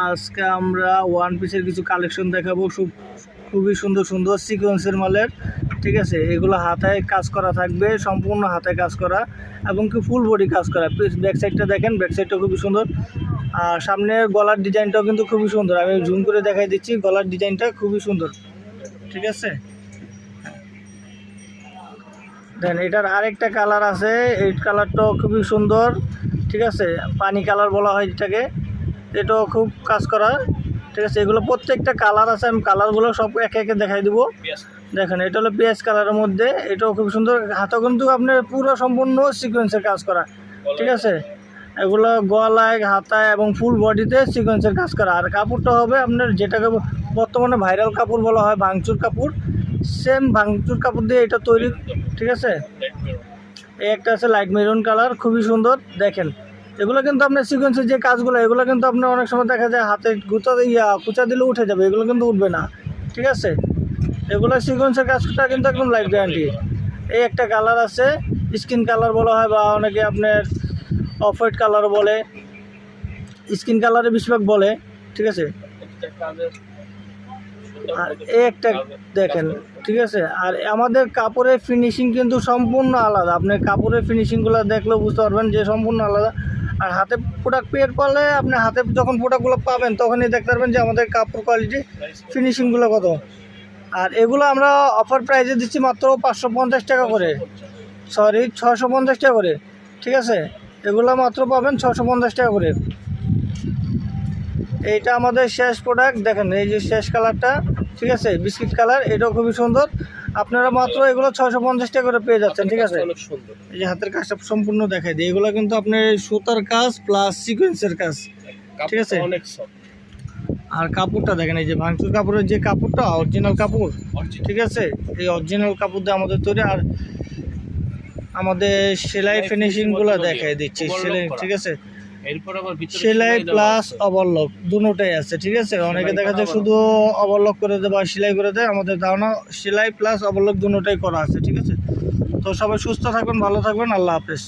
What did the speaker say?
আজকে আমরা ওয়ান পিসের কিছু কালেকশন দেখাবো। খুবই সুন্দর সুন্দর সিকোয়েন্সের মালের, ঠিক আছে। এগুলো হাতায় কাজ করা থাকবে, সম্পূর্ণ হাতায় কাজ করা এবং কি ফুল বডি কাজ করা। ব্যাক সাইডটা দেখেন, ব্যাক সাইডটা খুবই সুন্দর। আর সামনের গলার ডিজাইনটাও কিন্তু খুবই সুন্দর। আমি জুম করে দেখাই দিচ্ছি, গলার ডিজাইনটা খুবই সুন্দর, ঠিক আছে। দেন এটার আরেকটা কালার আছে, এই কালারটাও খুবই সুন্দর, ঠিক আছে। পানি কালার বলা হয় যেটাকে, এটাও খুব কাজ করা, ঠিক আছে। এগুলো প্রত্যেকটা কালার আছে, আমি কালারগুলো সব একে একে দেখাই দিব। দেখেন এটা হলো পেঁয়াজ কালারের মধ্যে, এটাও খুব সুন্দর। হাতা কিন্তু আপনার পুরো সম্পূর্ণ সিকোয়েন্সের কাজ করা, ঠিক আছে। এগুলো গলায়, হাতায় এবং ফুল বডিতে সিকোয়েন্সের কাজ করা। আর কাপড়টা হবে আপনার যেটাকে বর্তমানে ভাইরাল কাপড় বলা হয়, ভাঙচুর কাপড়। সেম ভাঙচুর কাপড় দিয়ে এটা তৈরি, ঠিক আছে। এই একটা আছে লাইট মেরুন কালার, খুবই সুন্দর। দেখেন এগুলো কিন্তু আপনার সিকোয়েন্সের যে কাজগুলো, এগুলো কিন্তু আপনার অনেক সময় দেখা যায় হাতে কুচা দিলে উঠে যাবে, এগুলো কিন্তু উঠবে না, ঠিক আছে। এগুলো সিকোয়েন্সের কাজটা কিন্তু একদম লাইফ গ্যারান্টি। এই একটা কালার আছে, স্কিন কালার বলা হয় বা অনেকে আপনার অফ হোয়াইট কালার বলে, স্কিন কালারে বেশিরভাগ বলে, ঠিক আছে। আর এই একটা দেখেন, ঠিক আছে। আর আমাদের কাপড়ের ফিনিশিং কিন্তু সম্পূর্ণ আলাদা। আপনি কাপড়ের ফিনিশিংগুলো দেখলেও বুঝতে পারবেন যে সম্পূর্ণ আলাদা। আর হাতে প্রোডাক্ট পেয়ে পারলে আপনি হাতে যখন প্রোডাক্টগুলো পাবেন তখনই দেখতে পারবেন যে আমাদের কাপড় কোয়ালিটি ফিনিশিংগুলো কত। আর এগুলো আমরা অফার প্রাইসে দিচ্ছি মাত্র 550 টাকা করে, 650 টাকা করে, ঠিক আছে। এগুলো মাত্র পাবেন 650 টাকা করে। এইটা আমাদের শেষ প্রোডাক্ট, দেখেন এই যে শেষ কালারটা, ঠিক আছে, বিস্কিট কালার। এটাও খুবই সুন্দর। আপনারা মাত্র এগুলো 650 টাকা করে পেয়ে যাচ্ছেন, ঠিক আছে। এই যে হাতের কাজটা সম্পূর্ণ দেখাই দিই। এগুলো কিন্তু আপনার সুতার কাজ প্লাস সিকোয়েন্সের কাজ, ঠিক আছে। আর কাপড়টা দেখেন, এই যে ভাঙচুর কাপড়ের যে কাপড়টা অরিজিনাল কাপড়, ঠিক আছে। এই অরিজিনাল কাপড় দিয়ে আমাদের তৈরি। আর আমাদের সেলাই ফিনিশিংগুলো দেখাই দিচ্ছি, সেলাই, ঠিক আছে। সেলাই প্লাস ওভারলক দুটোটাই আছে, ঠিক আছে। অনেকে দেখা যায় শুধু ওভারলক করে দেয় বা সেলাই করে দেয়, আমাদের ধারণা সেলাই প্লাস ওভারলক দুটোটাই করা আছে, ঠিক আছে। তো সবাই সুস্থ থাকবেন, ভালো থাকবেন, আল্লাহ হাফেজ।